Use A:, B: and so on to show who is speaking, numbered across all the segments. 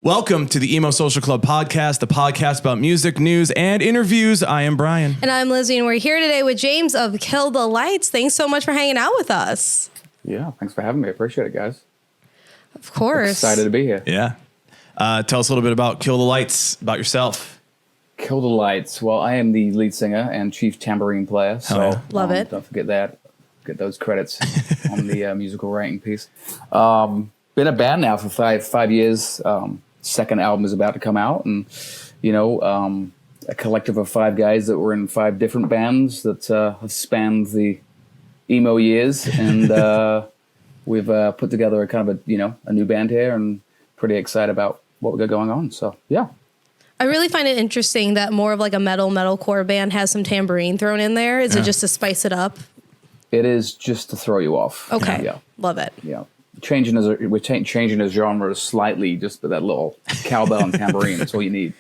A: Welcome to the Emo Social Club podcast, the podcast about music, news, and interviews. I am Brian.
B: And I'm Lizzie, and we're here today with James of Kill the Lights. Thanks so much for hanging out with us.
C: Yeah, thanks for having me. I appreciate it, guys.
B: Of course.
C: Excited to be here.
A: Yeah. Tell us a little bit about Kill the Lights, about yourself.
C: Kill the Lights. Well, I am the lead singer and chief tambourine player. So
A: yeah.
B: Love it.
C: Don't forget that. Get those credits on the musical writing piece. Been a band now for five years. Second album is about to come out, and a collective of five guys that were in five different bands that have spanned the emo years, and we've put together a kind of a new band here, and pretty excited about what we got going on. So yeah.
B: I really find it interesting that more of like a metalcore band has some tambourine thrown in there. Is it just to spice it up?
C: It is just to throw you off.
B: Okay.
C: Yeah.
B: Love it.
C: Yeah. We're changing the genre slightly, just with that little cowbell and tambourine. That's all you need.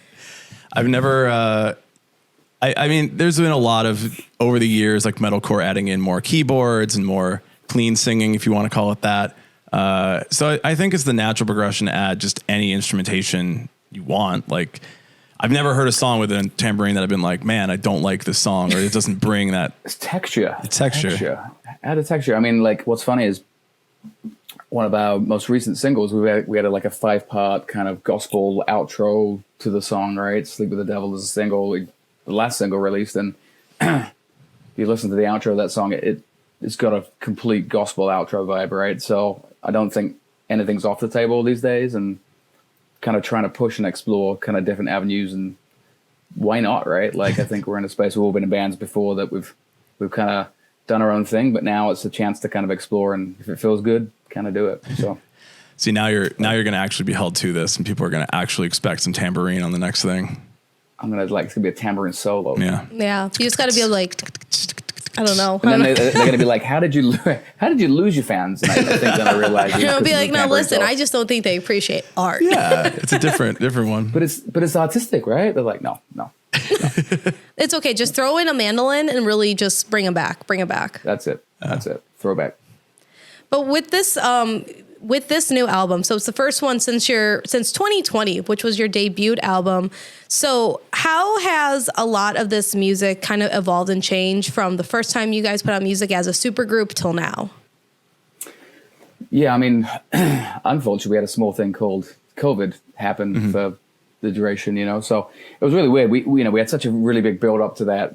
A: I've never, I mean, there's been a lot of, over the years, like metalcore adding in more keyboards and more clean singing, if you want to call it that. So I think it's the natural progression to add just any instrumentation you want. Like, I've never heard a song with a tambourine that I've been like, man, I don't like this song, or it doesn't bring that.
C: It's texture.
A: Texture.
C: Add a texture. I mean, like, what's funny is one of our most recent singles, we had like a 5-part kind of gospel outro to the song, right? Sleep with the Devil is a single, the last single released. And if you listen to the outro of that song, it's got a complete gospel outro vibe, right? So I don't think anything's off the table these days, and kind of trying to push and explore kind of different avenues, and why not, right? Like, I think we're in a space, we've all been in bands before that we've kind of done our own thing, but now it's a chance to kind of explore, and if it feels good, kind of do it. So
A: see, now you're going to actually be held to this, and people are going to actually expect some tambourine on the next thing.
C: It's going to be a tambourine solo.
B: Yeah. You just got to be like, I don't know.
C: And then they're going to be like, how did you lose your fans? And I think then I realized.
B: I'll be like, no, listen, solo. I just don't think they appreciate art.
A: Yeah, it's a different one.
C: But it's artistic, right? They're like, no.
B: It's okay. Just throw in a mandolin and really just bring it back.
C: That's it. That's it. Throwback.
B: But with this new album, so it's the first one since 2020, which was your debut album. So how has a lot of this music kind of evolved and changed from the first time you guys put out music as a supergroup till now?
C: Yeah, I mean, unfortunately, we had a small thing called COVID happen for the duration, so it was really weird. We had such a really big build up to that,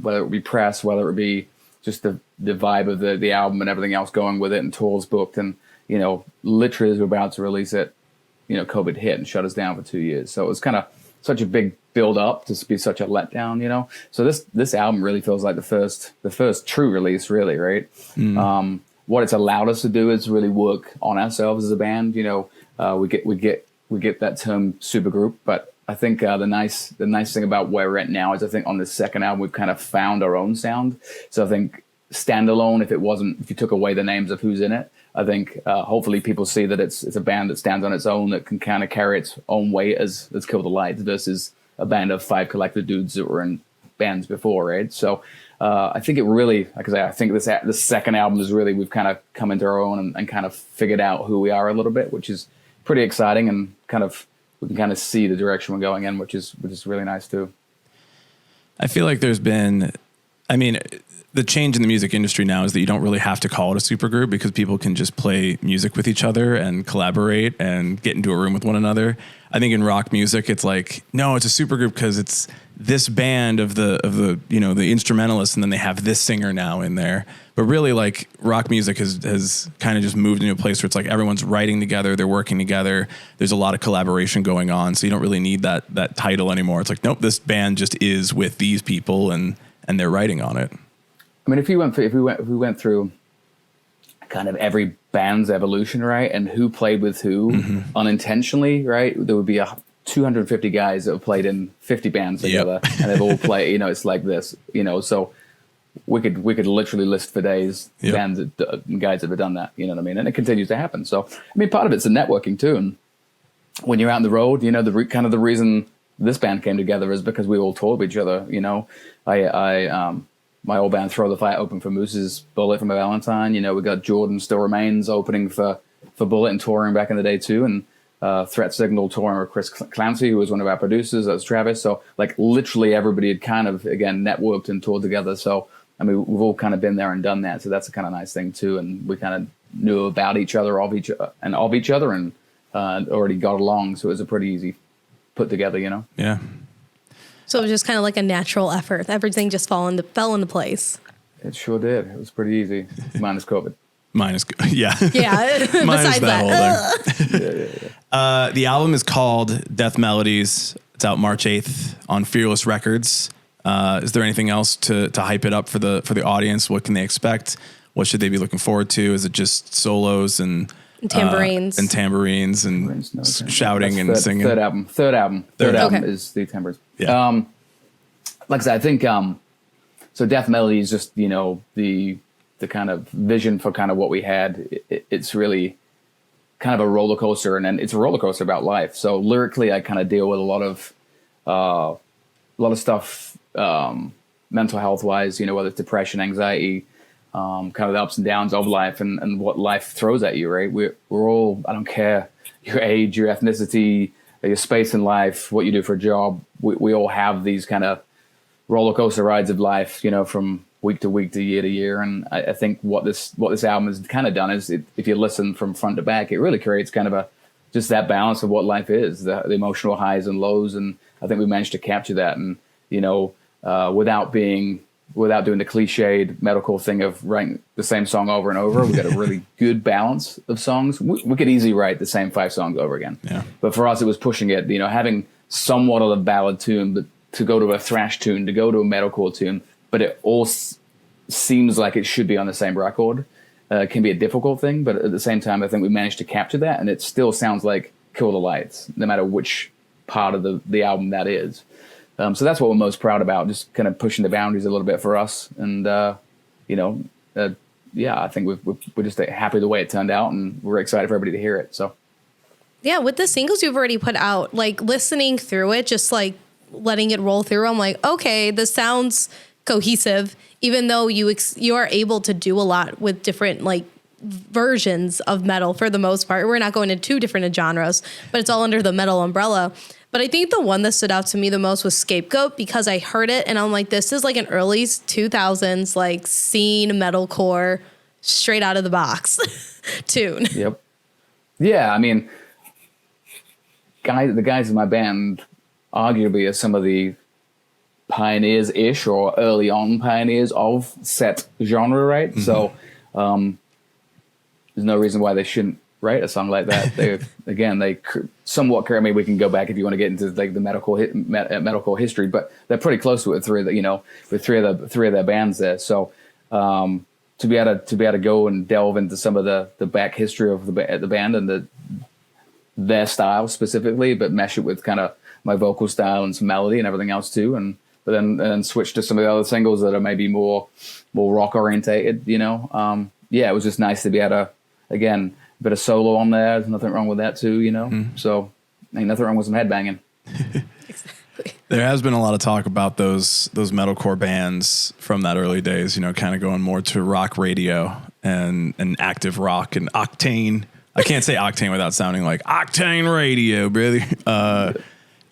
C: whether it be press, whether it be just the vibe of the album and everything else going with it, and tours booked, and literally as we're about to release it, COVID hit and shut us down for 2 years. So it was kind of such a big build up to be such a letdown, So this album really feels like the first true release, really, right? What it's allowed us to do is really work on ourselves as a band. We get that term supergroup, but I think the nice thing about where we're at now is I think on this second album we've kind of found our own sound. So I think standalone, if you took away the names of who's in it, I think hopefully people see that it's a band that stands on its own, that can kind of carry its own weight as Kill the Lights versus a band of 5 collective dudes that were in bands before, right? So I think it really, like I say, I think this second album is really, we've kind of come into our own and kind of figured out who we are a little bit, which is pretty exciting, and we can kind of see the direction we're going in, which is really nice too.
A: I feel like there's been, the change in the music industry now is that you don't really have to call it a supergroup, because people can just play music with each other and collaborate and get into a room with one another. I think in rock music, it's like, no, it's a supergroup because it's this band of the the instrumentalists, and then they have this singer now in there. But really, like, rock music has kind of just moved into a place where it's like everyone's writing together, they're working together. There's a lot of collaboration going on, so you don't really need that title anymore. It's like, nope, this band just is with these people, and they're writing on it.
C: I mean, if we went through kind of every band's evolution, right, and who played with who unintentionally, right, there would be 250 guys that have played in 50 bands together, and they've all played. It's like this, So we could literally list for days bands and guys that have done that. You know what I mean? And it continues to happen. So I mean, part of it's the networking too. And when you're out on the road, the reason this band came together is because we all toured with each other. My old band Throw the Fight opened for Moose's Bullet from a Valentine. We got Jordan Still Remains opening for Bullet and touring back in the day too. And Threat Signal touring with Chris Clancy, who was one of our producers. That was Travis. So like literally everybody had kind of, again, networked and toured together. So, I mean, we've all kind of been there and done that. So that's a kind of nice thing too. And we kind of knew about each other, of each other, and already got along. So it was a pretty easy put together, you know?
A: Yeah.
B: So it was just kind of like a natural effort. Everything just fell into place.
C: It sure did. It was pretty easy, minus COVID.
A: Yeah.
B: Yeah.
A: Minus
B: Besides
A: that.
C: Yeah.
A: The album is called Death Melodies. It's out March 8th on Fearless Records. Is there anything else to hype it up for the audience? What can they expect? What should they be looking forward to? Is it just solos and
B: tambourines
A: and shouting and singing?
C: Third album
B: Okay.
C: is the tambourines.
A: Yeah.
C: Like I said, I think so. Death Melody is just, you know, the kind of vision for kind of what we had. It's really kind of a roller coaster, and then it's a roller coaster about life. So lyrically, I kind of deal with a lot of stuff, mental health wise, you know, whether it's depression, anxiety, kind of the ups and downs of life and what life throws at you, right? We're all, I don't care your age, your ethnicity, your space in life, what you do for a job. We all have these kind of roller coaster rides of life, you know, from week to week to year. And I think what this album has kind of done is if you listen from front to back, it really creates kind of just that balance of what life is, the emotional highs and lows. And I think we managed to capture that. And, you know, without doing the cliched metalcore thing of writing the same song over and over, we got a really good balance of songs. We could easily write the same 5 songs over again.
A: Yeah.
C: But for us, it was pushing it, you know, having somewhat of a ballad tune, but to go to a thrash tune, to go to a metalcore tune, but it all seems like it should be on the same record. Can be a difficult thing, but at the same time, I think we managed to capture that, and it still sounds like Kill the Lights, no matter which part of the album that is. So that's what we're most proud about, just kind of pushing the boundaries a little bit for us. And, you know, I think we're just happy the way it turned out, and we're excited for everybody to hear it. So,
B: Yeah, with the singles you've already put out, like listening through it, just like letting it roll through, I'm like, okay, this sounds cohesive, even though you are able to do a lot with different like versions of metal for the most part. We're not going into 2 different genres, but it's all under the metal umbrella. But I think the one that stood out to me the most was Scapegoat, because I heard it and I'm like, this is like an early 2000s like scene metalcore straight out of the box tune.
C: Yep. Yeah, I mean, the guys in my band arguably are some of the pioneers-ish or early on pioneers of set genre, right? Mm-hmm. So there's no reason why they shouldn't write a song like that. They somewhat, I mean, we can go back if you want to get into like the metalcore history, but they're pretty close to it with three of their bands there. So to be able to go and delve into some of the back history of the band and their style specifically, but mesh it with kind of my vocal style and some melody and everything else too, but then switch to some of the other singles that are maybe more rock orientated, you know. It was just nice to be able to, again, a bit of solo on there. There's nothing wrong with that too, you know. Mm-hmm. So ain't nothing wrong with some headbanging.
B: Exactly.
A: There has been a lot of talk about those metalcore bands from that early days, you know, kind of going more to rock radio and active rock and Octane. I can't say Octane without sounding like Octane Radio, brother.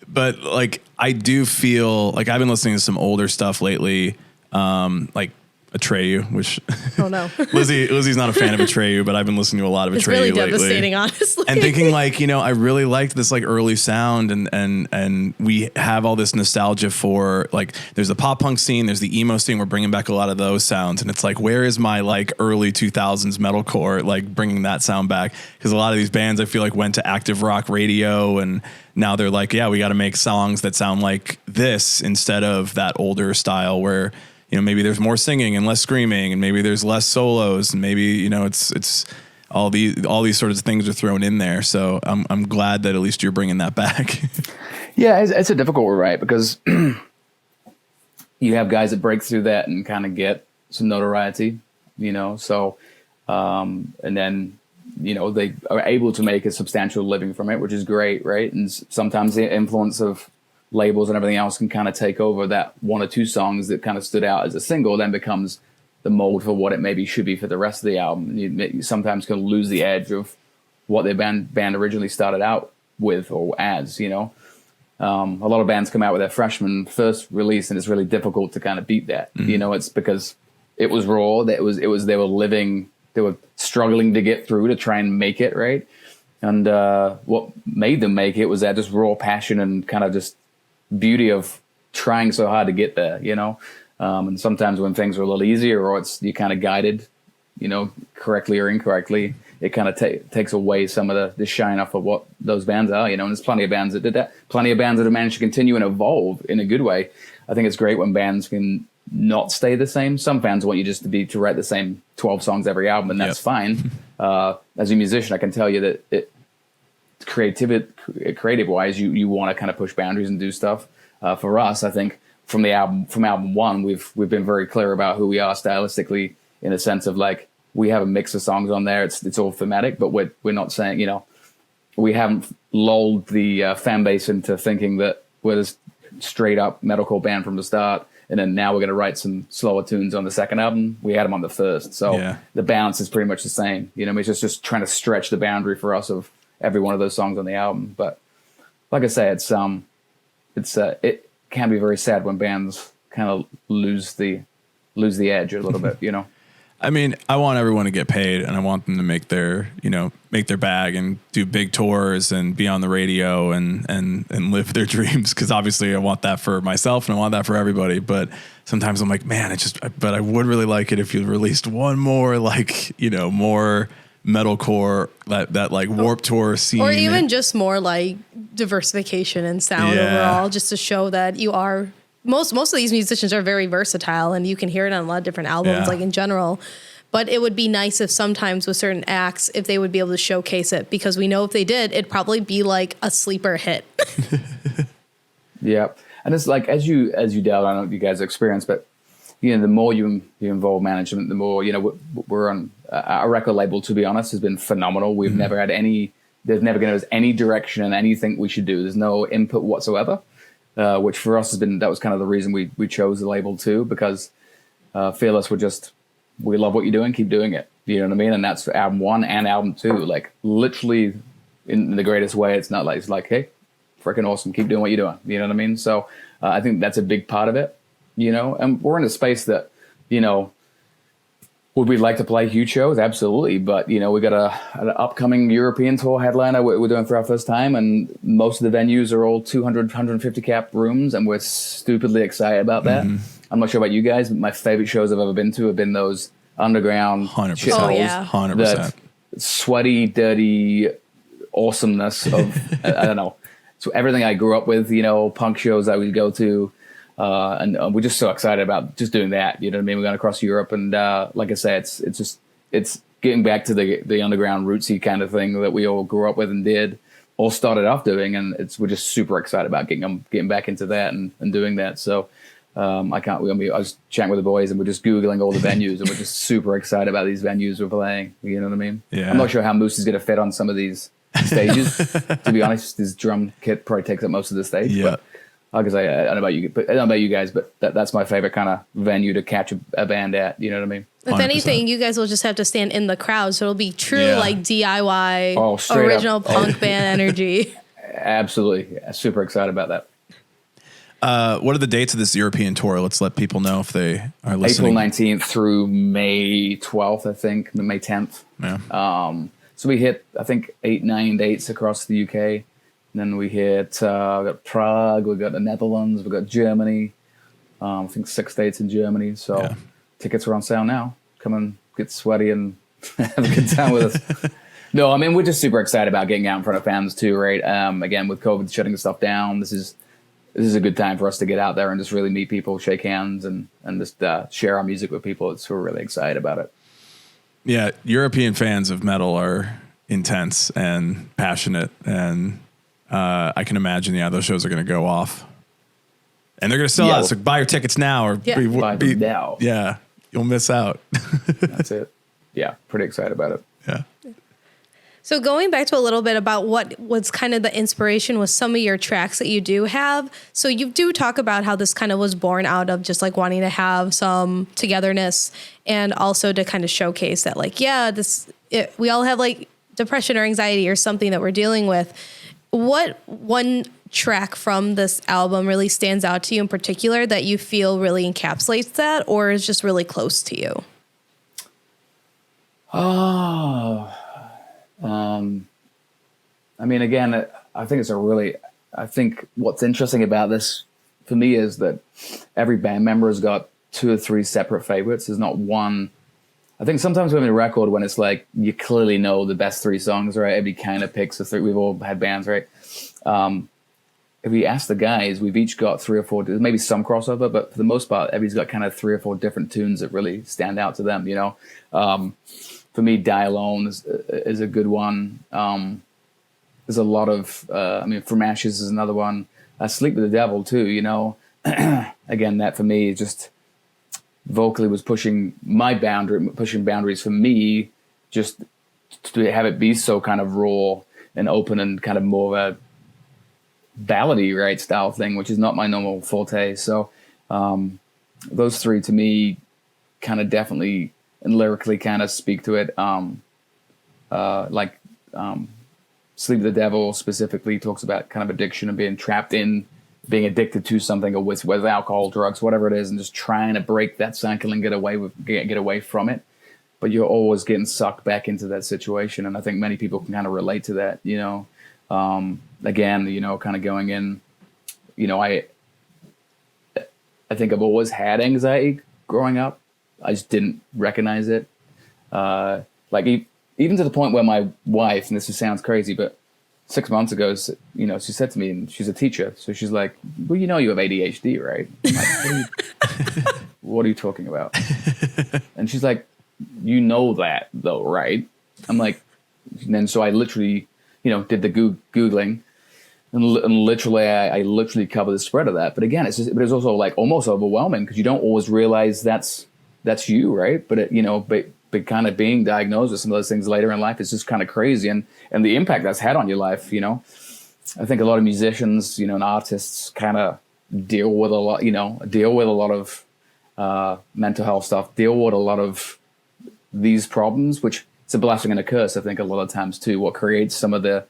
A: But like, I do feel like I've been listening to some older stuff lately, like Atreyu, which
B: oh no,
A: Lizzie's not a fan of Atreyu, but I've been listening to a lot of Atreyu lately.
B: It's really devastating, honestly.
A: And thinking like, you know, I really liked this like early sound, and we have all this nostalgia for like, there's the pop punk scene, there's the emo scene. We're bringing back a lot of those sounds, and it's like, where is my like early 2000s metalcore, like bringing that sound back? Because a lot of these bands I feel like went to active rock radio, and now they're like, yeah, we got to make songs that sound like this instead of that older style where, you know, maybe there's more singing and less screaming, and maybe there's less solos, and maybe, you know, it's all these sorts of things are thrown in there. So I'm glad that at least you're bringing that back.
C: Yeah, it's a difficult one, right? Because you have guys that break through that and kind of get some notoriety, you know. So and then, you know, they are able to make a substantial living from it, which is great, right? And sometimes the influence of labels and everything else can kind of take over that 1 or 2 songs that kind of stood out as a single, then becomes the mold for what it maybe should be for the rest of the album. You sometimes can lose the edge of what their band originally started out with or as, you know. A lot of bands come out with their freshman first release, and it's really difficult to kind of beat that. You know, it's because it was raw. They were struggling to get through to try and make it right. And what made them make it was that just raw passion and kind of just beauty of trying so hard to get there, you know. And sometimes when things are a little easier, or you're kind of guided, you know, correctly or incorrectly, it kind of takes away some of the shine off of what those bands are, you know. And there's plenty of bands that did that. Plenty of bands that have managed to continue and evolve in a good way. I think it's great when bands can not stay the same. Some fans want you just to write the same 12 songs every album, and that's fine. As a musician, I can tell you that creative wise, you want to kind of push boundaries and do stuff. For us, I think from album one, we've been very clear about who we are stylistically, in a sense of like, we have a mix of songs on there. It's all thematic, but we're not saying, you know, we haven't lulled the fan base into thinking that we're this straight up metalcore band from the start, and then now we're going to write some slower tunes on the second album. We had them on the first, so the balance is pretty much the same. You know, it's just trying to stretch the boundary for us of every one of those songs on the album. But like I say, it can be very sad when bands kind of lose the edge a little bit, you know.
A: I mean, I want everyone to get paid, and I want them to make their bag and do big tours and be on the radio and live their dreams. Cause obviously I want that for myself and I want that for everybody. But sometimes I'm like, man, but I would really like it if you released one more, like, you know, more metalcore, that like Warped Tour scene.
B: Or even just more like diversification in sound overall, just to show that you are, most of these musicians are very versatile, and you can hear it on a lot of different albums, like in general. But it would be nice if sometimes with certain acts, if they would be able to showcase it, because we know if they did, it'd probably be like a sleeper hit.
C: Yeah. And it's like, as you delve, I don't know if you guys experience, but you know, the more you involve management, the more, you know, we're on our record label, to be honest, has been phenomenal. We've never had there's never given us any direction in anything we should do. There's no input whatsoever. Which for us that was kind of the reason we chose the label too, because Fearless we love what you're doing, keep doing it. You know what I mean? And that's for album one and album two, like literally in the greatest way. It's like, hey, freaking awesome, keep doing what you're doing. You know what I mean? So I think that's a big part of it, you know, and we're in a space that, you know, would we like to play huge shows? Absolutely. But, you know, we got an upcoming European tour headliner we're doing for our first time. And most of the venues are all 200, 150 cap rooms. And we're stupidly excited about that. I'm not sure about you guys, but my favorite shows I've ever been to have been those underground
A: 100%.
C: shitholes.
A: 100%.
C: That sweaty, dirty awesomeness of, I don't know. So everything I grew up with, you know, punk shows I would go to. And we're just so excited about just doing that. You know what I mean? We're going across Europe, and like I say, it's getting back to the underground rootsy kind of thing that we all grew up with and all started off doing, and we're just super excited about getting back into that and doing that. So I was chatting with the boys, and we're just Googling all the venues, and we're just super excited about these venues we're playing. You know what I mean?
A: Yeah.
C: I'm not sure how Moose is going to fit on some of these stages. To be honest, his drum kit probably takes up most of the stage.
A: Yeah.
C: But because I don't know about you guys, but that's my favorite kind of venue to catch a band at. You know what I mean?
B: If
A: 100%.
B: anything, you guys will just have to stand in the crowd, so it'll be true like DIY, original punk band energy.
C: Absolutely, super excited about that.
A: What are the dates of this European tour? Let's let people know if they are listening.
C: April 19th through May 12th, I think, May 10th.
A: Yeah.
C: So we hit, I think, 8-9 dates across the UK. And then we hit, we got Prague, we got the Netherlands, we got Germany. I think 6 dates in Germany. So tickets are on sale now. Come and get sweaty and have a good time with us. No, I mean, we're just super excited about getting out in front of fans too, right? Again, with COVID shutting stuff down, this is a good time for us to get out there and just really meet people, shake hands, and just share our music with people. We're really excited about it.
A: Yeah, European fans of metal are intense and passionate, and I can imagine, those shows are going to go off, and they're going to sell out. So buy your tickets now, or
C: buy them now.
A: Yeah, you'll miss out.
C: That's it. Yeah, pretty excited about it.
A: Yeah.
B: So going back to a little bit about what was kind of the inspiration with some of your tracks that you do have. So you do talk about how this kind of was born out of just like wanting to have some togetherness, and also to kind of showcase that like, we all have like depression or anxiety or something that we're dealing with. what one track from this album really stands out to you in particular that you feel really encapsulates that, or is just really close to you?
C: I mean, again, I think what's interesting about this for me is that every band member has got 2 or 3 separate favorites. There's not one. I think sometimes we have a record when it's like you clearly know the best 3 songs, right? Everybody kind of picks the 3. We've all had bands, right? If we ask the guys, we've each got 3 or 4. There's maybe some crossover, but for the most part, everybody's got kind of 3 or 4 different tunes that really stand out to them. You know, for me, "Die Alone" is a good one. There's a lot of, I mean, "From Ashes" is another one. "Sleep with the Devil" too. You know, again, that for me just vocally was pushing boundaries for me, just to have it be so kind of raw and open and kind of more of a ballady, right, style thing, which is not my normal forte. So those 3 to me kind of definitely and lyrically kind of speak to it. "Sleep with the Devil" specifically talks about kind of addiction and being trapped in being addicted to something, or with alcohol, drugs, whatever it is, and just trying to break that cycle and get away from it. But you're always getting sucked back into that situation. And I think many people can kind of relate to that, you know. Again, you know, kind of going in, you know, I think I've always had anxiety growing up. I just didn't recognize it. Even to the point where my wife, and this sounds crazy, but 6 months ago, you know, she said to me, and she's a teacher, so she's like, "Well, you know, you have ADHD, right?" I'm like, what are you talking about? And she's like, "You know that, though, right?" I'm like, and then so I literally, you know, did the Googling, and literally, I literally covered the spread of that. But again, but it's also like almost overwhelming because you don't always realize that's you, right? But but kind of being diagnosed with some of those things later in life is just kind of crazy, and the impact that's had on your life, you know. I think a lot of musicians, you know, and artists kind of deal with a lot of mental health stuff, deal with a lot of these problems, which it's a blessing and a curse, I think, a lot of times too. What creates some of the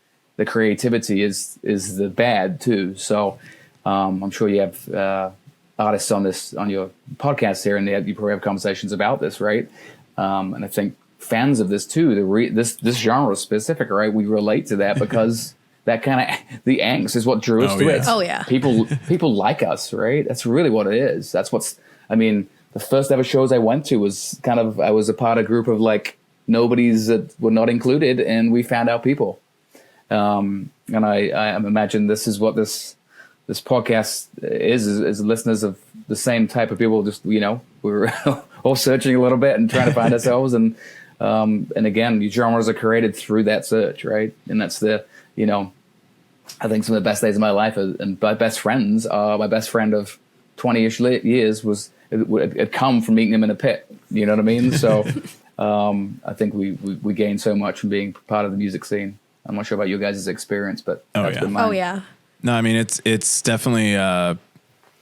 C: creativity is the bad too. So I'm sure you have artists on your podcast here, and you probably have conversations about this, right? And I think fans of this too, this genre specific, right? We relate to that because that kind of the angst is what drew us to it.
B: Oh yeah,
C: people like us, right? That's really what it is. I mean, the first ever shows I went to was I was a part of a group of like nobodies that were not included, and we found out people. And I imagine this is what this podcast is listeners of the same type of people. Just, you know, we're all searching a little bit and trying to find ourselves. And again, these genres are created through that search, right? And that's you know, I think some of the best days of my life and my best friends are my best friend of 20-ish years had come from meeting him in a pit. You know what I mean? So I think we gained so much from being part of the music scene. I'm not sure about your guys' experience, but that's been mine.
B: Oh yeah.
A: No, I mean, it's definitely,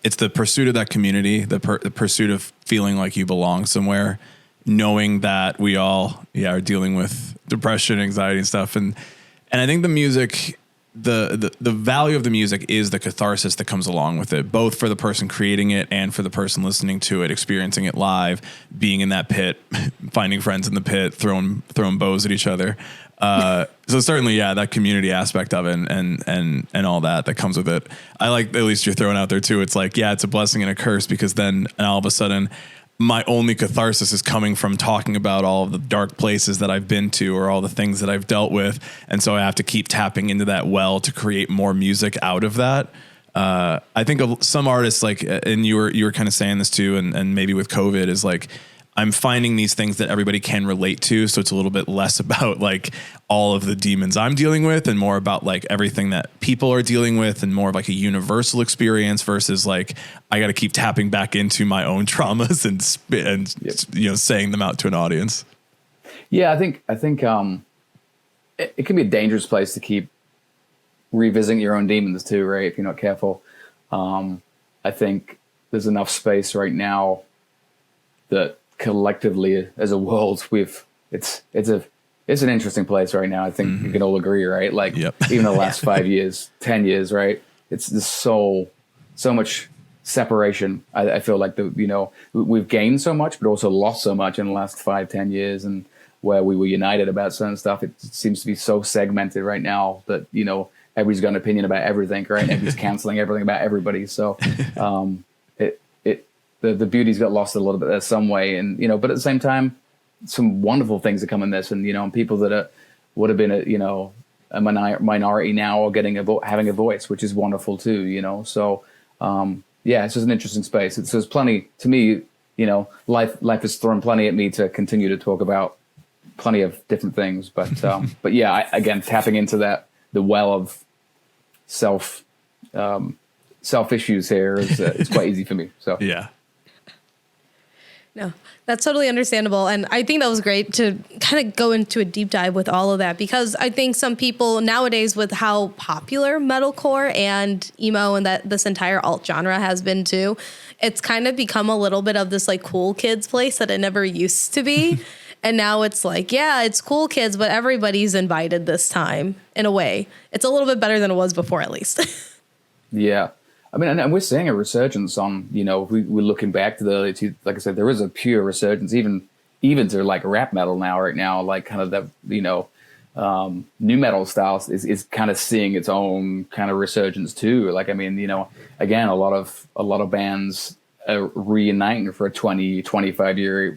A: it's the pursuit of that community, the pursuit of feeling like you belong somewhere, knowing that we all are dealing with depression, anxiety and stuff. And I think the music, the value of the music is the catharsis that comes along with it, both for the person creating it and for the person listening to it, experiencing it live, being in that pit, finding friends in the pit, throwing bows at each other. So certainly, that community aspect of it and all that comes with it. I like, at least you're throwing out there too. It's like, it's a blessing and a curse, because then all of a sudden my only catharsis is coming from talking about all of the dark places that I've been to or all the things that I've dealt with. And so I have to keep tapping into that well to create more music out of that. I think of some artists, like, and you were kind of saying this too, and maybe with COVID, is like, I'm finding these things that everybody can relate to. So it's a little bit less about like all of the demons I'm dealing with and more about like everything that people are dealing with, and more of like a universal experience versus like, I got to keep tapping back into my own traumas and you know, saying them out to an audience.
C: Yeah. I think it can be a dangerous place to keep revisiting your own demons too, right? If you're not careful. I think there's enough space right now that collectively as a world, it's it's an interesting place right now. I think we can all agree, right? Like
A: Yep.
C: even the last 5 years, 10 years, right? It's just so much separation. I feel like we've gained so much, but also lost so much in the last 5-10 years. And where we were united about certain stuff, it seems to be so segmented right now that, everybody's got an opinion about everything, right? Everybody's canceling everything about everybody. So, the beauty's got lost a little bit there some way. And, but at the same time, some wonderful things that come in this, and people that would have been a minority now are getting having a voice, which is wonderful too. So it's just an interesting space. There's plenty to me. Life has thrown plenty at me to continue to talk about plenty of different things. But yeah, again, tapping into the well of self issues here is quite easy for me. So
A: Yeah.
B: No, that's totally understandable. And I think that was great to kind of go into a deep dive with all of that, because I think some people nowadays, with how popular metalcore and emo and that this entire alt genre has been too, it's kind of become a little bit of this like cool kids place that it never used to be. And now it's like, yeah, it's cool kids, but everybody's invited this time in a way. It's a little bit better than it was before, at least.
C: Yeah. I mean, and we're seeing a resurgence on, we're looking back to like I said, there is a pure resurgence, even to like rap metal right now, like kind of that, new metal styles is kind of seeing its own kind of resurgence too. Like, I mean, again, a lot of bands are reuniting for a 20-25 year,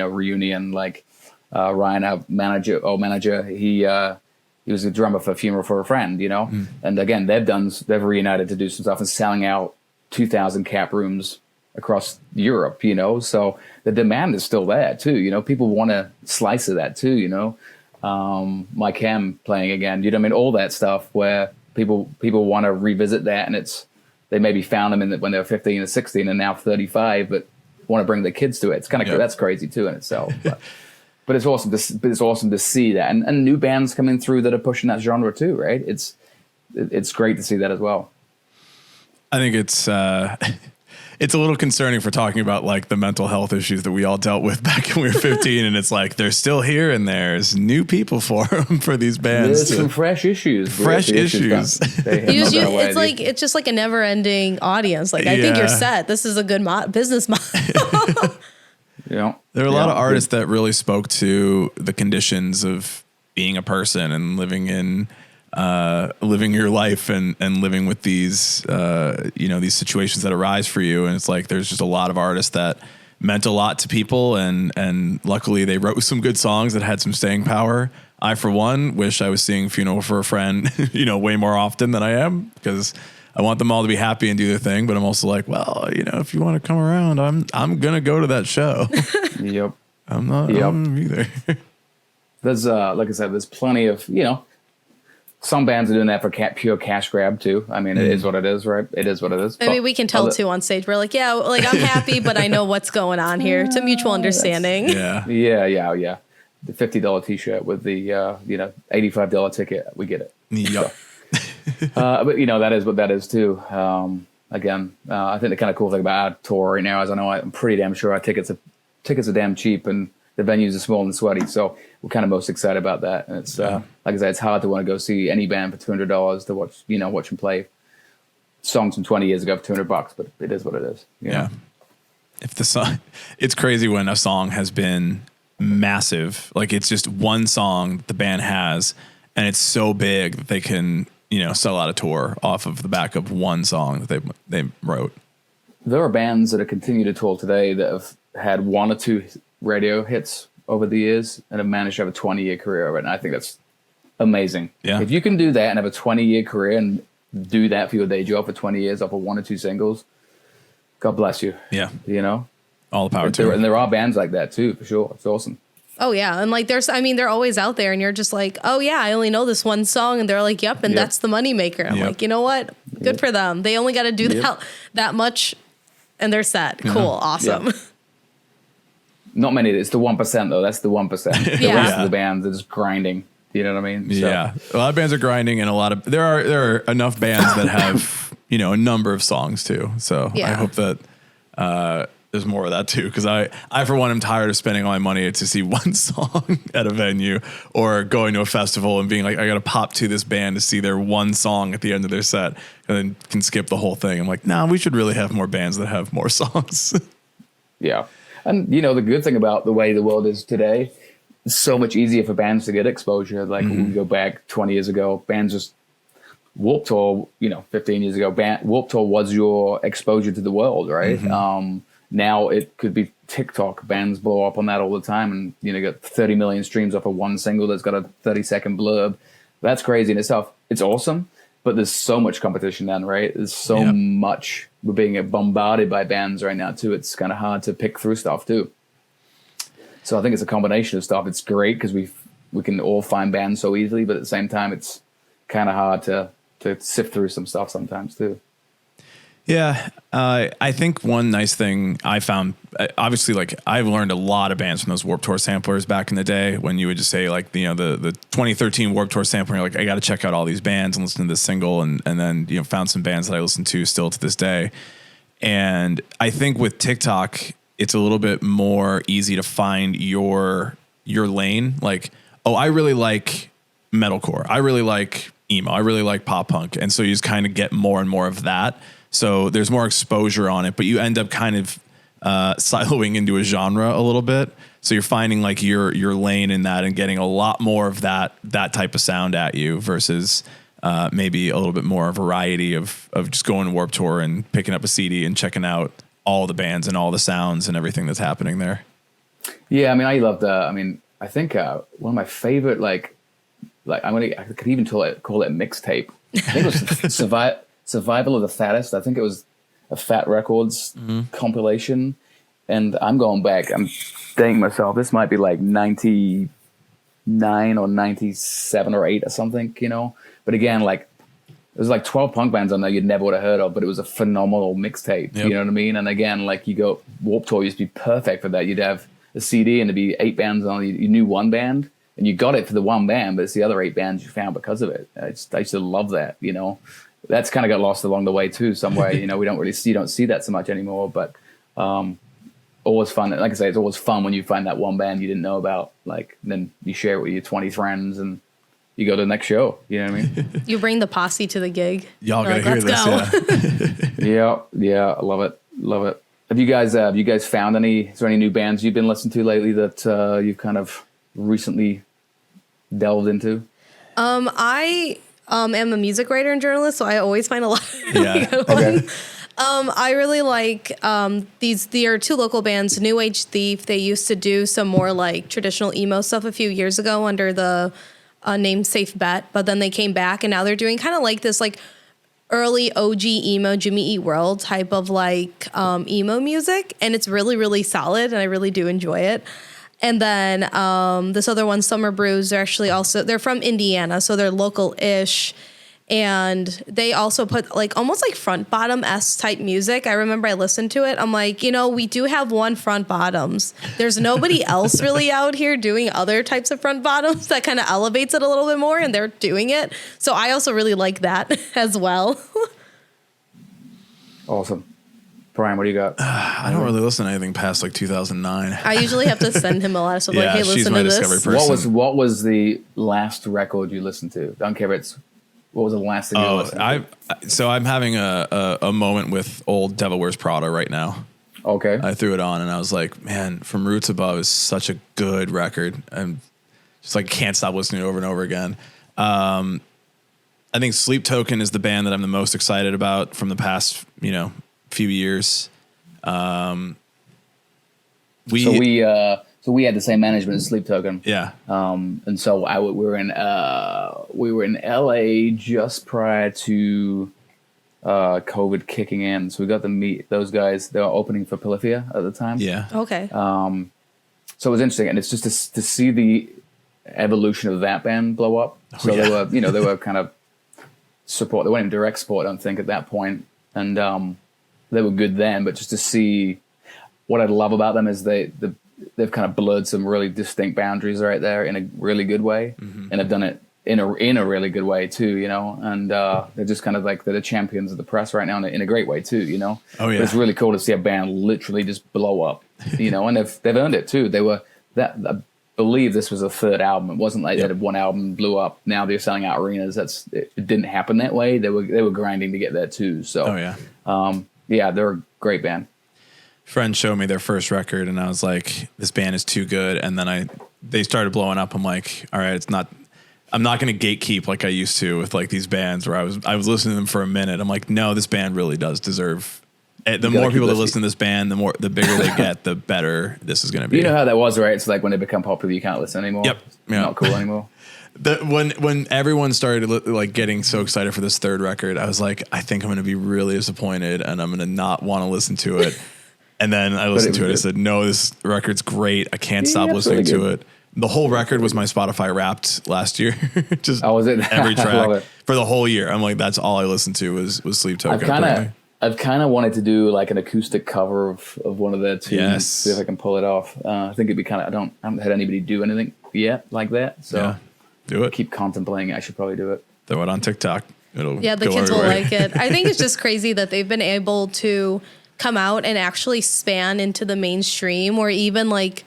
C: reunion. Like, Ryan, our manager, he was a drummer for Funeral for a Friend, and again, they've reunited to do some stuff and selling out 2,000 cap rooms across Europe, so the demand is still there too. People want a slice of that too, Mike Hem playing again, I mean, all that stuff where people want to revisit that, and they maybe found them when they were 15 or 16 and now 35, but want to bring their kids to it. It's kind of that's crazy too in itself. But it's awesome to see that, and new bands coming through that are pushing that genre too, right? It's great to see that as well.
A: I think it's a little concerning for talking about like the mental health issues that we all dealt with back when we were 15, and it's like they're still here, and there's new people for these bands.
C: There's some fresh issues.
B: It's just like a never-ending audience. Like, I think you're set. This is a good business model.
C: Yeah.
A: There are a lot of artists that really spoke to the conditions of being a person and living your life and living with these, these situations that arise for you. And it's like, there's just a lot of artists that meant a lot to people. And luckily they wrote some good songs that had some staying power. I, for one, wish I was seeing Funeral for a Friend, way more often than I am, because I want them all to be happy and do their thing, but I'm also like, well, if you want to come around, I'm gonna go to that show.
C: Yep.
A: I'm not either.
C: There's like I said, there's plenty of some bands are doing that for pure cash grab too. I mean, it is what it is, right? It is what it is.
B: I mean, we can tell too on stage. We're like, yeah, like I'm happy, but I know what's going on here. It's a mutual understanding.
A: Yeah.
C: The $50 T-shirt with the $85 ticket, we get it.
A: Yep.
C: So. But that is what that is too. Again, I think the kind of cool thing about our tour right now is I'm pretty damn sure our tickets are damn cheap, and the venues are small and sweaty. So we're kind of most excited about that. And it's like I said, it's hard to want to go see any band for $200 to watch them play songs from 20 years ago for $200, but it is what it is.
A: Yeah. If the song, it's crazy when a song has been massive, like it's just one song that the band has, and it's so big that they can, sell out a tour off of the back of one song that they wrote.
C: There are bands that have continued to tour today that have had one or two radio hits over the years and have managed to have a 20-year career of it. And I think that's amazing. Yeah. If you can do that and have a 20-year career and do that for your day job for 20 years off of one or two singles, God bless you.
A: Yeah.
C: All
A: the power to it.
C: And there are bands like that too, for sure. It's awesome.
B: Oh yeah. And like they're always out there, and you're just like, oh yeah, I only know this one song, and they're like, yep, and that's the moneymaker. I'm like, you know what? Good for them. They only got to do that much and they're set. Cool. Awesome.
C: Not many. It's the 1% though. That's the 1%. The rest of the bands are just grinding. You know what I mean? So.
A: Yeah. A lot of bands are grinding, and there are enough bands that have, a number of songs too. So I hope that, there's more of that too. Cause I for one, am tired of spending all my money to see one song at a venue or going to a festival and being like, I got to pop to this band to see their one song at the end of their set and then can skip the whole thing. I'm like, nah, we should really have more bands that have more songs.
C: Yeah. And you know, the good thing about the way the world is today, it's so much easier for bands to get exposure. Like when we go back 20 years ago, bands just Warped Tour, 15 years ago, Warped Tour was your exposure to the world, right? Now it could be TikTok. Bands blow up on that all the time, and get 30 million streams off of one single that's got a 30-second blurb. That's crazy in itself. It's awesome, but there's so much competition then, right? There's so much. We're being bombarded by bands right now too. It's kind of hard to pick through stuff too. So I think it's a combination of stuff. It's great because we can all find bands so easily, but at the same time, it's kind of hard to sift through some stuff sometimes too.
A: Yeah. I think one nice thing I found, obviously, like I've learned a lot of bands from those Warped Tour samplers back in the day when you would just say like, the 2013 Warped Tour sampler, you're like, I got to check out all these bands and listen to this single. And then, found some bands that I listen to still to this day. And I think with TikTok, it's a little bit more easy to find your lane. Like, oh, I really like metalcore. I really like emo. I really like pop punk. And so you just kind of get more and more of that. So there's more exposure on it, but you end up kind of siloing into a genre a little bit. So you're finding like your lane in that and getting a lot more of that type of sound at you versus maybe a little bit more variety of just going to Warped Tour and picking up a CD and checking out all the bands and all the sounds and everything that's happening there. Yeah,
C: I mean, I love I think one of my favorite I could even call it a mixtape. I think it was Survival of the Fattest. I think it was a Fat Records compilation. And I'm going back. I'm dating myself. This might be like 99 or 97 or 8 or something, But again, there's like 12 punk bands on there you'd never would have heard of, but it was a phenomenal mixtape. Yep. You know what I mean? And again, Warped Tour used to be perfect for that. You'd have a CD and there'd be 8 bands on it. You knew one band and you got it for the one band, but it's the other 8 bands you found because of it. I used to love that, That's kind of got lost along the way too, somewhere. We don't see that so much anymore, but always fun. Like I say, it's always fun when you find that one band you didn't know about, then you share it with your 20 friends and you go to the next show. You know what I mean?
B: You bring the posse to the gig.
A: Y'all gotta hear this.
C: Yeah. Yeah. I love it. Love it. Have you guys found is there any new bands you've been listening to lately that you've kind of recently delved into?
B: I am a music writer and journalist, so I always find a lot of good ones. I really like there are 2 local bands, New Age Thief. They used to do some more traditional emo stuff a few years ago under the name Safe Bet, but then they came back and now they're doing kind of this early OG emo Jimmy Eat World type of emo music, and it's really, really solid and I really do enjoy it. And then this other one, Summer Brews, they're from Indiana, so they're local-ish. And they also put almost front bottom-esque type music. I remember I listened to it. I'm like, we do have one front bottoms. There's nobody else really out here doing other types of front bottoms that kind of elevates it a little bit more, and they're doing it. So I also really like that as well.
C: Awesome. Brian, what do you got?
A: I don't really listen to anything past 2009.
B: I usually have to send him a lot of stuff hey, listen to this.
C: What was the last record you listened to? Don't care if what was the last thing you listened to?
A: So I'm having a moment with old Devil Wears Prada right now.
C: Okay.
A: I threw it on and I was like, man, From Roots Above is such a good record. I'm just can't stop listening over and over again. I think Sleep Token is the band that I'm the most excited about from the past, few years.
C: So we had the same management as Sleep Token.
A: Yeah.
C: And so we were in LA just prior to COVID kicking in. So we got to meet those guys. They were opening for Polyphia at the time.
B: Yeah. Okay.
C: So it was interesting, and it's just to see the evolution of that band blow up. So they were kind of support. They weren't in direct support, I don't think, at that point. And they were good then, but just to see what I love about them is they've kind of blurred some really distinct boundaries right there in a really good way, and have done it in a really good way too, you know, and they're just kind of like they're the champions of the press right now in a great way too, you know.
A: Oh yeah,
C: but it's really cool to see a band literally just blow up, you know, and they've earned it too. They were that I believe this was a third album. It wasn't like they had one album blew up. Now they're selling out arenas. It didn't happen that way. They were grinding to get there too. So yeah, they're a great band.
A: Friends showed me their first record, and I was like, this band is too good. And then they started blowing up. I'm like, all right, I'm not going to gatekeep like I used to with like these bands where I was listening to them for a minute. I'm like, no, this band really does deserve. The more people that listen to this band, the bigger they get, the better this is going to be.
C: You know how that was, right? It's like when they become popular, you can't listen anymore.
A: Yep.
C: It's not cool anymore.
A: When everyone started like getting so excited for this third record, I was like, I think I'm going to be really disappointed, and I'm going to not want to listen to it. And then I listened to it. I said, no, this record's great. I can't stop listening to it. The whole record was my Spotify Wrapped last year. Just
C: was it?
A: every track for the whole year. I'm like, that's all I listened to was Sleep Token.
C: I've kind of wanted to do like an acoustic cover of one of their tunes.
A: Yes.
C: See if I can pull it off. I think it'd be kind of. I haven't had anybody do anything yet like that. So
A: do it.
C: Keep contemplating. I should probably do it.
A: Throw it on TikTok. The
B: kids will like it. I think it's just crazy that they've been able to come out and actually span into the mainstream, or even like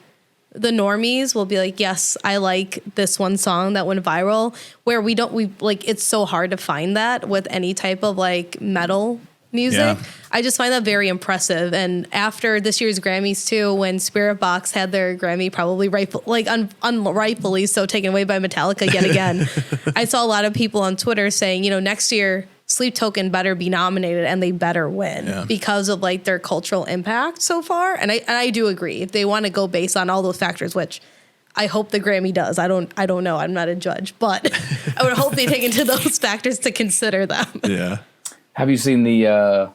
B: the normies will be like, yes, I like this one song that went viral, where we like, it's so hard to find that with any type of like metal music.
A: Yeah.
B: I just find that very impressive. And after this year's Grammys too, when Spirit Box had their Grammy probably unrightfully so taken away by Metallica yet again, I saw a lot of people on Twitter saying, you know, next year Sleep Token better be nominated and they better win because of like their cultural impact so far. And I do agree, if they want to go based on all those factors, which I hope the Grammy does. I don't know. I'm not a judge, but I would hope they take into those factors to consider them.
A: Yeah.
C: Have you seen the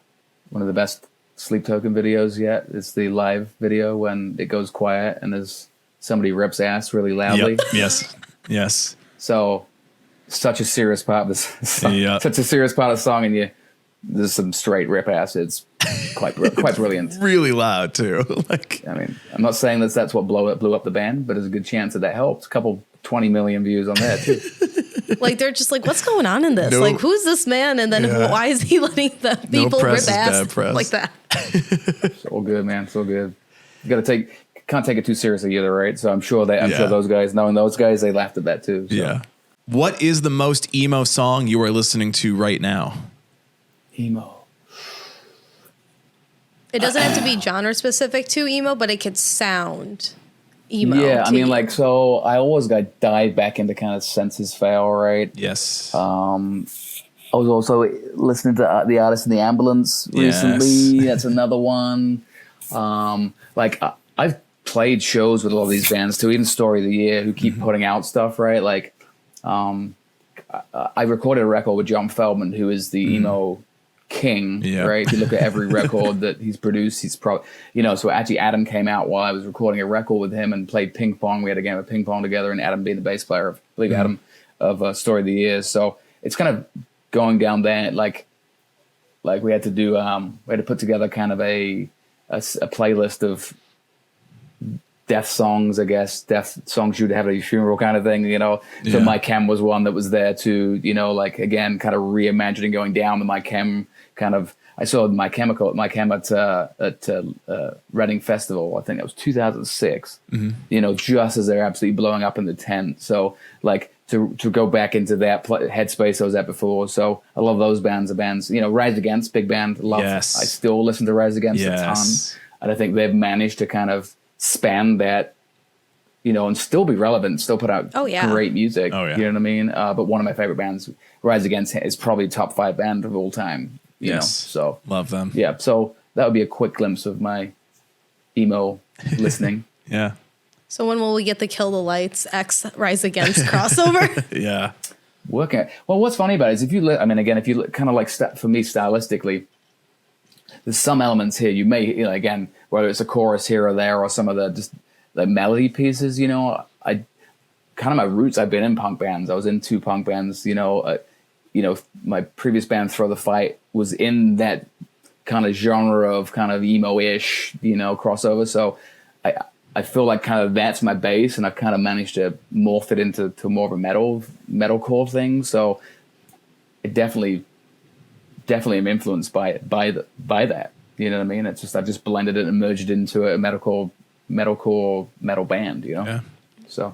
C: one of the best Sleep Token videos yet? It's the live video when it goes quiet and there's somebody rips ass really loudly.
A: Yep. Yes.
C: So such a serious part of this song, such a serious part of the song, and there's some straight rip ass. It's quite brilliant.
A: Really loud too. Like,
C: I mean, I'm not saying that's what blew up the band, but there's a good chance that helped. A couple 20 million views on that too.
B: Like they're just like, what's going on in this? Like, who's this man? And then why is he letting the people rip ass like that?
C: So good, man. So good. You can't take it too seriously either, right? So I'm sure those guys, knowing those guys, they laughed at that too. So.
A: Yeah. What is the most emo song you are listening to right now?
C: Emo.
B: It doesn't have to be genre specific to emo, but it could sound emo.
C: Yeah, I mean, like, so I always got dive back into kind of Senses Fail, right?
A: Yes.
C: I was also listening to the Artist in the Ambulance recently. Yes. That's another one. I've played shows with a lot of these bands too, even Story of the Year, who keep putting out stuff, right? Like, I recorded a record with John Feldman, who is the emo king, right? If you look at every record that he's produced, he's probably, so actually Adam came out while I was recording a record with him and played ping pong. We had a game of ping pong together, and Adam being the bass player, I believe Adam, of Story of the Year. So it's kind of going down there, like we had to put together kind of a playlist of death songs, I guess, death songs you'd have at your funeral kind of thing, So My Chem was one that was there too, like, again, kind of reimagining going down the My Chem kind of. I saw My Chem at Reading Festival. I think that was 2006. Just as they're absolutely blowing up in the tent. So like to go back into that headspace I was at before. So I love those bands. Rise Against, big band. I still listen to Rise Against a ton, and I think they've managed to kind of span that, and still be relevant, still put out great music. You know what I mean? But one of my favorite bands, Rise Against, is probably top 5 band of all time. You know? So
A: love them.
C: Yeah. So that would be a quick glimpse of my emo listening.
A: Yeah.
B: So when will we get the Kill the Lights X Rise Against crossover?
C: Yeah. Working it. Well, what's funny about it is if you look kind of like for me stylistically, there's some elements here you may, again, whether it's a chorus here or there or some of the melody pieces, I kind of my roots, I've been in punk bands. I was in 2 punk bands, my previous band Throw the Fight was in that kind of genre of kind of emo-ish, crossover. So I feel like kind of that's my base, and I've kind of managed to morph it into more of a metalcore thing. So it definitely am influenced by that. You know what I mean? It's just I just blended it and merged it into a metal band. You know,
A: Yeah.
C: So.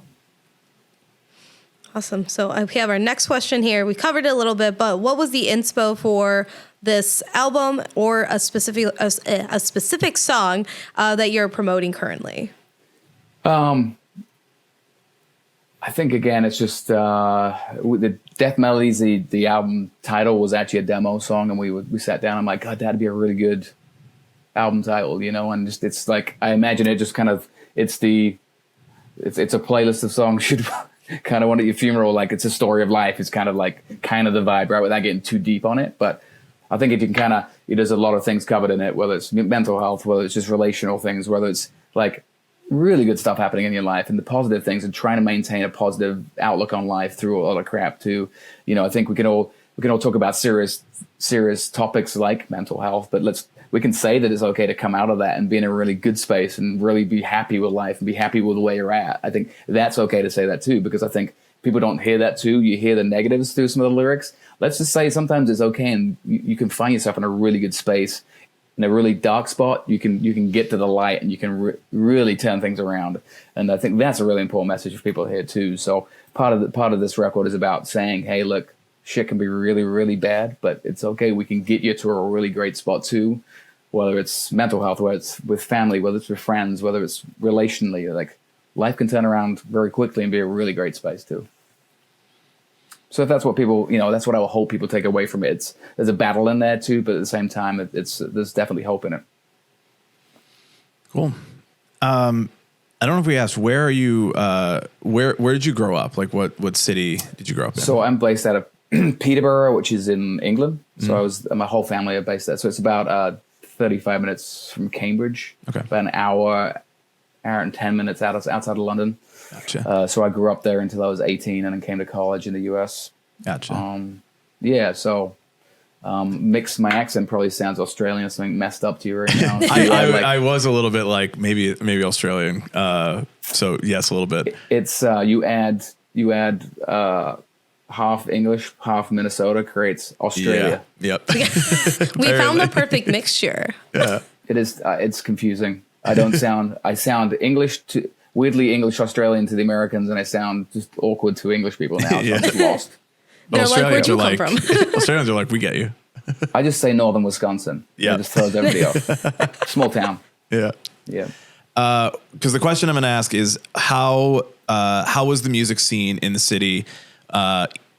B: Awesome. So we have our next question here. We covered it a little bit, but what was the inspo for this album, or a specific song that you're promoting currently?
C: I think again, it's just with the Death Melodies. The album title was actually a demo song, and we sat down. I'm like, God, that'd be a really good album title, you know. And just it's like I imagine it just kind of it's a playlist of songs should kind of one at your funeral. Like it's a story of life. It's kind of the vibe, right? Without getting too deep on it, but I think if you can there's a lot of things covered in it, whether it's mental health, whether it's just relational things, whether it's like really good stuff happening in your life and the positive things, and trying to maintain a positive outlook on life through a lot of crap too. You know, I think we can all talk about serious topics like mental health, but we can say that it's okay to come out of that and be in a really good space and really be happy with life and be happy with where you're at. I think that's okay to say that too, because I think people don't hear that too. You hear the negatives through some of the lyrics. Let's just say sometimes it's okay, and you can find yourself in a really good space. In a really dark spot, you can get to the light, and you can really turn things around. And I think that's a really important message for people to hear too. So part of this record is about saying, hey, look, shit can be really, really bad, but it's okay. We can get you to a really great spot too, whether it's mental health, whether it's with family, whether it's with friends, whether it's relationally. Like life can turn around very quickly and be a really great space too. So if that's what people, that's what I hope people take away from it. There's a battle in there too, but at the same time, there's definitely hope in it.
A: Cool. I don't know if we asked, where are you, where did you grow up? Like what city did you grow up in?
C: So I'm based out of Peterborough, which is in England. So my whole family are based there. So it's about 35 minutes from Cambridge. Okay. About an hour and 10 minutes outside of London.
A: Gotcha.
C: So I grew up there until I was 18 and then came to college in the US.
A: Gotcha.
C: So my accent probably sounds Australian or something messed up to you right now.
A: I was a little bit like maybe Australian. So yes, a little bit.
C: It's you add half English, half Minnesota creates Australia.
A: Yeah. Yep.
B: We found the perfect mixture.
A: Yeah.
C: It is. It's confusing. I sound English to weirdly English Australian to the Americans, and I sound just awkward to English people now. So I'm just lost.
B: They're like, where'd you come from?
A: Australians are like, we get you.
C: I just say northern Wisconsin. Yeah. It just throws everybody off. Small town.
A: Yeah.
C: Yeah.
A: Because the question I'm going to ask is how was the music scene in the city,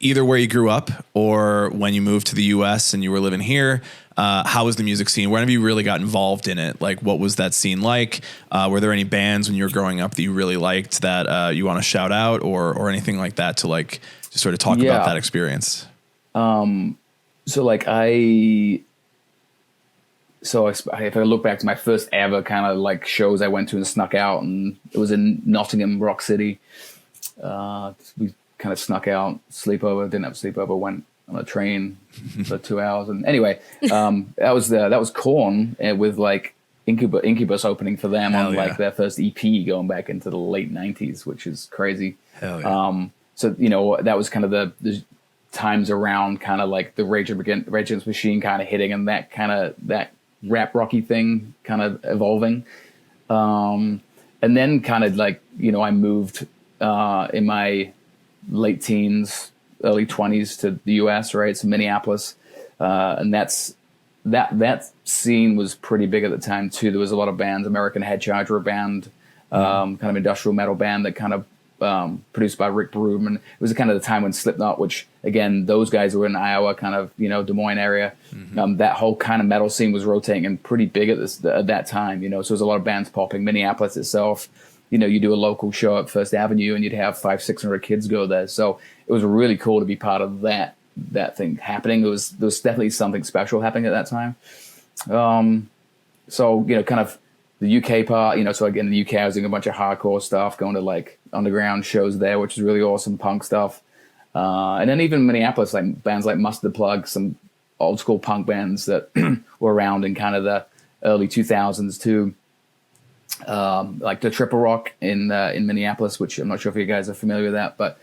A: either where you grew up or when you moved to the US and you were living here? How was the music scene? When have you really got involved in it? Like, what was that scene like? Were there any bands when you were growing up that you really liked that you want to shout out or anything like that to like just sort of talk about that experience?
C: So if I look back to my first ever kind of like shows I went to and snuck out, and it was in Nottingham, Rock City. We kind of snuck out, didn't have sleepover, went on a train for 2 hours. And anyway, that was Korn with like Incubus opening for them on like their first EP going back into the late 90s, which is crazy.
A: Hell yeah.
C: So, that was kind of the times around kind of like the Rage Against the Machine kind of hitting, and that rap rocky thing kind of evolving. And then kind of like, I moved in my late teens, early 20s to the US, right? So Minneapolis. And that scene was pretty big at the time too. There was a lot of bands. American Head Charger, a band, kind of industrial metal band that kind of produced by Rick Broom. And it was kind of the time when Slipknot, which again, those guys were in Iowa, kind of, Des Moines area. That whole kind of metal scene was rotating and pretty big at that time, So there's a lot of bands popping. Minneapolis itself, you do a local show at First Avenue and you'd have 500-600 kids go there. So it was really cool to be part of that thing happening. There was definitely something special happening at that time. So, kind of the UK part, so again, in the UK, I was doing a bunch of hardcore stuff, going to like underground shows there, which is really awesome, punk stuff. And then even Minneapolis, like bands like Mustard Plug, some old school punk bands that were around in kind of the early 2000s too. like the Triple Rock in Minneapolis, which I'm not sure if you guys are familiar with that, but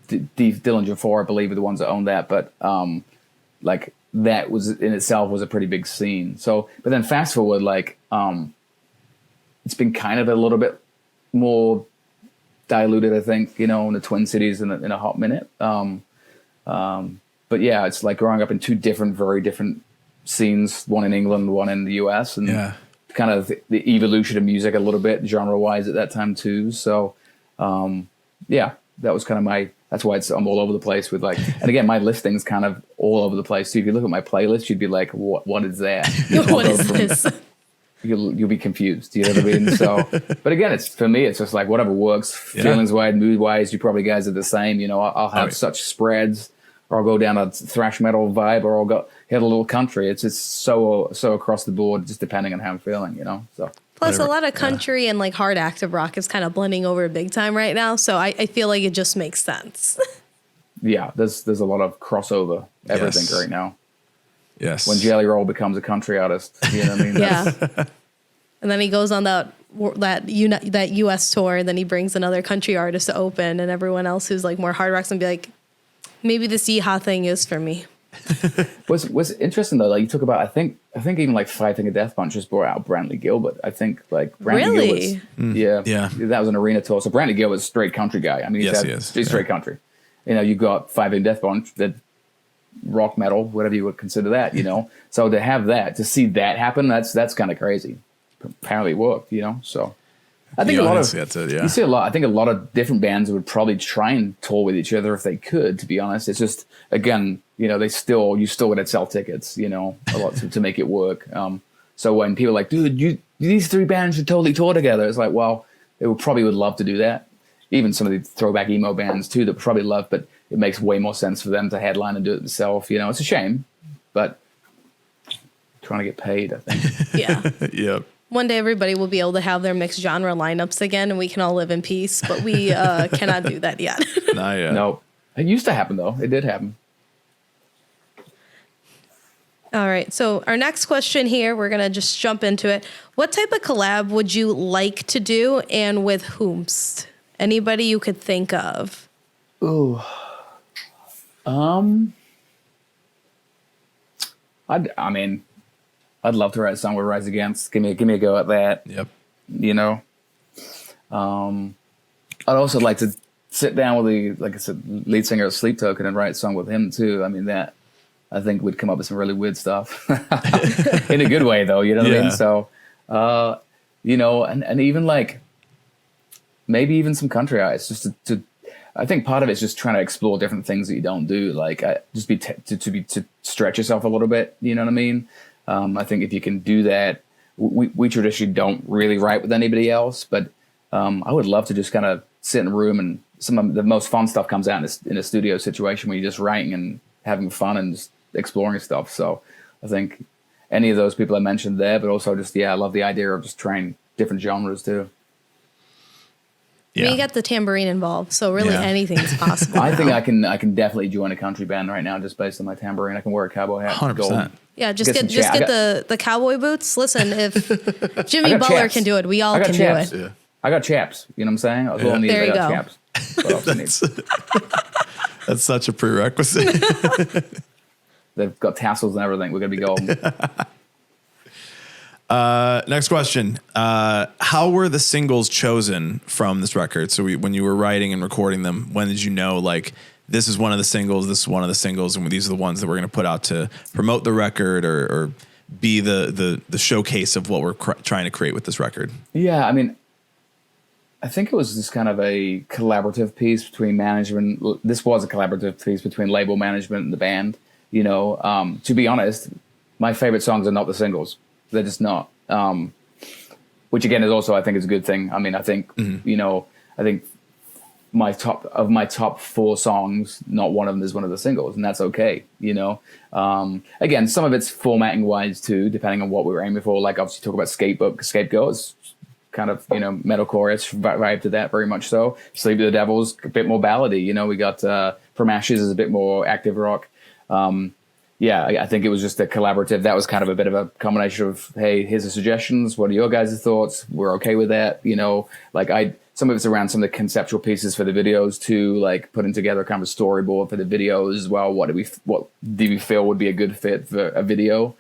C: Dillinger 4, I believe, are the ones that own that. But like that was in itself was a pretty big scene. So, but then fast forward, like it's been kind of a little bit more diluted, I think, in the Twin Cities in a hot minute. But yeah, it's like growing up in two very different scenes, one in England, one in the US, and kind of the evolution of music a little bit genre wise at that time too. So, that was kind of that's why I'm all over the place with like, and again, my listing's kind of all over the place too. If you look at my playlist, you'd be like, what is that?
B: What is this?
C: You'll be confused. You know what I mean? So, but again, for me, it's just like whatever works, feelings wise, mood wise. You probably guys are the same. I'll have such spreads, or I'll go down a thrash metal vibe, or I'll hit a little country. It's just so across the board, just depending on how I'm feeling. So.
B: Plus, a lot of country and like hard active rock is kind of blending over big time right now. So I feel like it just makes sense.
C: Yeah, there's a lot of crossover everything right now.
A: Yes.
C: When Jelly Roll becomes a country artist, you know what I mean?
B: Yeah. And then he goes on that US tour, and then he brings another country artist to open, and everyone else who's like more hard rock's gonna be like, maybe this yeehaw thing is for me.
C: What's interesting though, like you talk about, I think even like Five Finger Death Punch just brought out Brantley Gilbert. I think like Brantley Gilbert's, that was an arena tour. So Brantley Gilbert's a straight country guy. I mean, he's straight country. You got Five Finger Death Punch, that rock metal, whatever you would consider that. So to have that, to see that happen, that's kind of crazy. Apparently it worked. So. I think you see a lot. I think a lot of different bands would probably try and tour with each other if they could. To be honest, it's just again, you still got to sell tickets, a lot to make it work. So when people are like, dude, these three bands should totally tour together, it's like, well, they would love to do that. Even some of the throwback emo bands too, that probably love, but it makes way more sense for them to headline and do it themselves. It's a shame, but trying to get paid, I think.
B: Yeah.
A: Yep.
B: One day everybody will be able to have their mixed genre lineups again, and we can all live in peace, but we cannot do that yet.
A: Not yet.
C: No. It used to happen, though. It did happen.
B: All right. So our next question here, we're going to just jump into it. What type of collab would you like to do, and with whomst? Anybody you could think of?
C: Ooh. I'd love to write a song with Rise Against. Give me a go at that.
A: Yep.
C: I'd also like to sit down with like I said, lead singer of Sleep Token and write a song with him too. I mean, that I think we'd come up with some really weird stuff in a good way, though. You know what I mean? So, and even like maybe even some country artists, just to I think part of it's just trying to explore different things that you don't do, like just to stretch yourself a little bit. You know what I mean? I think if you can do that, we traditionally don't really write with anybody else, but I would love to just kind of sit in a room, and some of the most fun stuff comes out in a studio situation where you're just writing and having fun and just exploring stuff. So I think any of those people I mentioned there, but also just, I love the idea of just trying different genres too.
B: Yeah. You get the tambourine involved, so really anything's possible.
C: I think I can definitely join a country band right now just based on my tambourine. I can wear a cowboy hat.
A: 100%.
B: Yeah, just get the cowboy boots. Listen, if Jimmy Butler can do it, we all can do it.
C: Yeah. I got chaps. You know what I'm saying? That's all I need.
B: There you go.
C: Chaps. What else I need?
A: That's such a prerequisite.
C: They've got tassels and everything. We're gonna be golden.
A: Next question. How were the singles chosen from this record? So when you were writing and recording them, when did you know, like, this is one of the singles, this is one of the singles, and these are the ones that we're going to put out to promote the record or be the showcase of what we're trying to create with this record? Yeah, I mean,
C: I think it was just kind of a collaborative piece between management. This was a collaborative piece between label management and the band. To be honest, my favorite songs are not the singles. They're just not. Which again is also, I think, is a good thing. I mean, I think, I think my top 4 songs, not one of them is one of the singles, and that's okay. Again, some of it's formatting wise too, depending on what we were aiming for. Like obviously talk about Scapegoat, it's kind of, metalcore-ish vibe to that, very much so. Sleep to the Devil's a bit more ballady. We got From Ashes is a bit more active rock. yeah, I think it was just a collaborative. That was kind of a bit of a combination of, hey, here's the suggestions. What are your guys' thoughts? We're okay with that. You know, like some of it's around some of the conceptual pieces for the videos too, like putting together kind of a storyboard for the videos as well. What do we feel would be a good fit for a video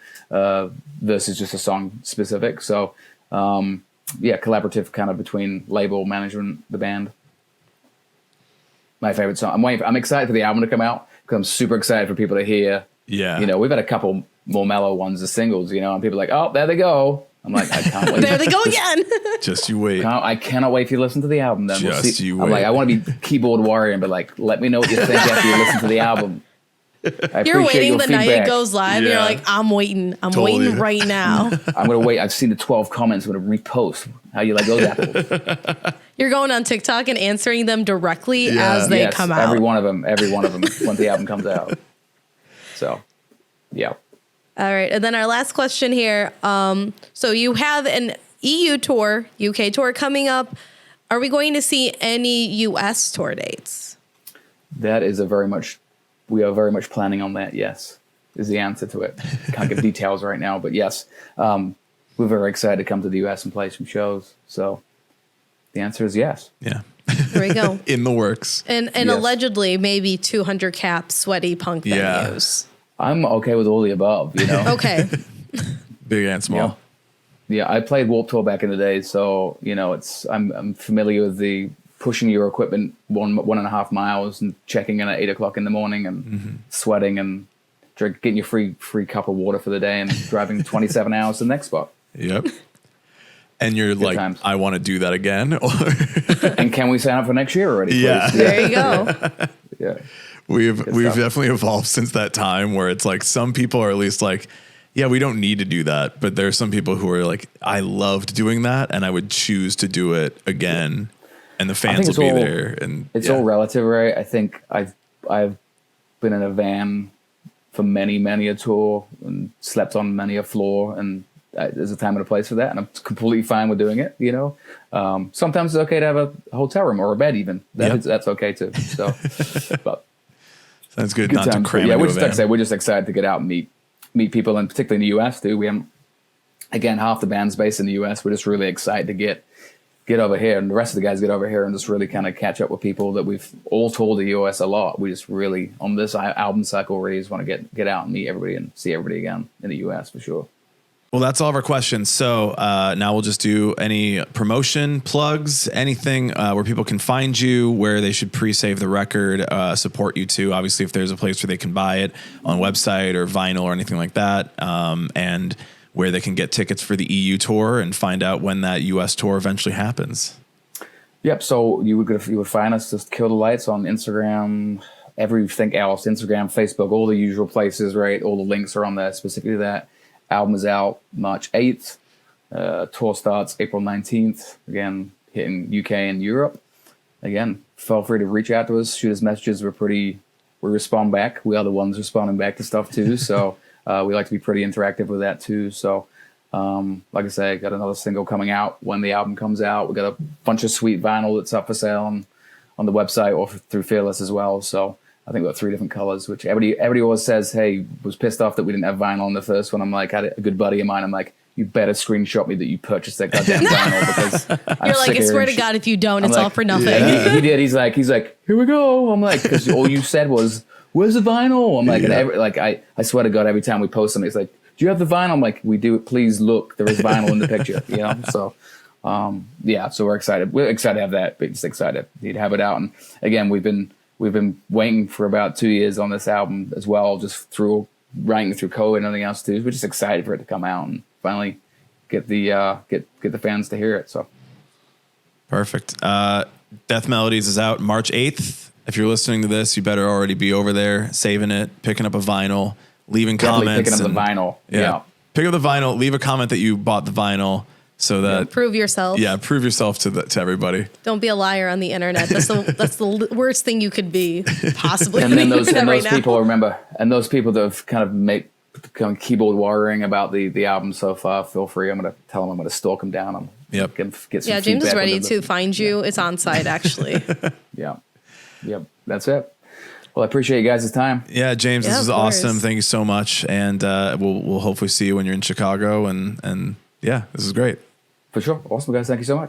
C: versus just a song specific? So, yeah, collaborative kind of between label management, the band. My favorite song. I'm excited for the album to come out because I'm super excited for people to hear.
A: Yeah.
C: You know, we've had a couple more mellow ones as singles, you know, and people are like, oh, there they go. I'm like, I can't wait.
B: There they go again.
A: Just you wait.
C: I cannot wait for you to listen to the album then.
A: Just you
C: I'm
A: wait.
C: like, I want to be keyboard warrior, but like, let me know what you think after you listen to the album.
B: You're waiting the night it goes live.
A: Yeah.
B: You're like, I'm waiting. I'm
A: Totally.
B: waiting right now.
C: I'm going to wait. I've seen the 12 comments. I'm going to repost. How you like those apples?
B: You're going on TikTok and answering them directly as they come out.
C: Every one of them when the album comes out. So, yeah.
B: All right. And then our last question here. So you have an EU tour, UK tour coming up. Are we going to see any US tour dates?
C: That is we are very much planning on that. Yes, is the answer to it. Can't give details right now, but yes, we're very excited to come to the US and play some shows. So the answer is yes.
A: Yeah.
B: There we go.
A: In the works.
B: And
C: Yes.
B: allegedly maybe 200 cap sweaty punk venues.
C: I'm okay with all the above, you know?
B: Okay.
A: Big and small.
C: Yeah, I played Warped Tour back in the day, so, you know, I'm familiar with the pushing your equipment 1.5 miles and checking in at 8 o'clock in the morning and sweating and getting your free cup of water for the day and driving 27 hours to the next spot.
A: Yep. And you're like,
C: times.
A: I want to do that again.
C: And can we sign up for next year already?
A: Yeah.
C: Please?
B: There you go.
C: Yeah.
A: We've
C: stuff.
A: definitely evolved since that time where it's like some people are at least like, yeah, we don't need to do that. But there are some people who are like, I loved doing that and I would choose to do it again. And the fans will be there. And
C: it's all relative, right? I think I've been in a van for many a tour and slept on many a floor, and there's a time and a place for that, and I'm completely fine with doing it. You know, sometimes it's okay to have a hotel room or a bed, even that's okay too. So, but
A: sounds good. Not
C: times.
A: to cram.
C: Yeah,
A: into
C: we're
A: a
C: just
A: van.
C: like I say, we're just excited to get out and meet people, and particularly in the US too. We haven't, again, half the band's based in the US. We're just really excited to get over here, and the rest of the guys get over here and just really kind of catch up with people that we've all toured the US a lot. We just really, on this album cycle, really just want to get out and meet everybody and see everybody again in the US for sure.
A: Well, that's all of our questions. So now we'll just do any promotion, plugs, anything where people can find you, where they should pre-save the record, support you too. Obviously, if there's a place where they can buy it on a website or vinyl or anything like that, and where they can get tickets for the EU tour and find out when that US tour eventually happens.
C: Yep. So you would find us, just Kill the Lights on Instagram, everything else, Instagram, Facebook, all the usual places, right? All the links are on there specifically to that. Album is out March 8th. Tour starts April 19th. Again, hitting UK and Europe. Again, feel free to reach out to us, shoot us messages. We respond back. We are the ones responding back to stuff too. So we like to be pretty interactive with that too. So like I say, got another single coming out when the album comes out. We got a bunch of sweet vinyl that's up for sale on the website or through Fearless as well. So I think we've got 3 different colors, which everybody always says, hey, was pissed off that we didn't have vinyl on the first one. I'm like, I had a good buddy of mine. I'm like, you better screenshot me that you purchased that goddamn vinyl because I'm
B: You're like,
C: sick
B: I
C: of
B: swear
C: hearing
B: to God, if you don't,
C: I'm
B: it's
C: like,
B: all for nothing.
C: Yeah, he did. He's like, here we go. I'm like, because all you said was, where's the vinyl? I'm like, and I swear to God, every time we post something, it's like, do you have the vinyl? I'm like, we do. Please look, there is vinyl in the picture. You know, so yeah, so we're excited. We're excited to have that, but just excited to have it out. And again, we've been waiting for about 2 years on this album as well, just writing through COVID and everything else too. We're just excited for it to come out and finally get the fans to hear it. So
A: Perfect. Death Melodies is out March 8th. If you're listening to this, you better already be over there, saving it, picking up a vinyl, leaving comments.
C: Picking up the vinyl. Yeah.
A: Pick up the vinyl, leave a comment that you bought the vinyl so that
B: Prove yourself.
A: Yeah, prove yourself to everybody.
B: Don't be a liar on the internet. That's the worst thing you could be possibly.
C: And then those
B: right now.
C: people, remember, and those people that have kind of keyboard warring about the album so far, feel free. I'm going to tell them I'm going to stalk them down.
A: Yep.
C: Get some
B: James is
C: feedback
B: ready
C: with them.
B: to find you. It's on site, actually.
C: Yeah. Yep. That's it. Well, I appreciate you guys' time.
A: Yeah, James,
B: Yeah,
A: this is
B: of course.
A: awesome. Thank you so much. And we'll hopefully see you when you're in Chicago. And yeah, this is great.
C: For sure. Awesome, guys. Thank you so much.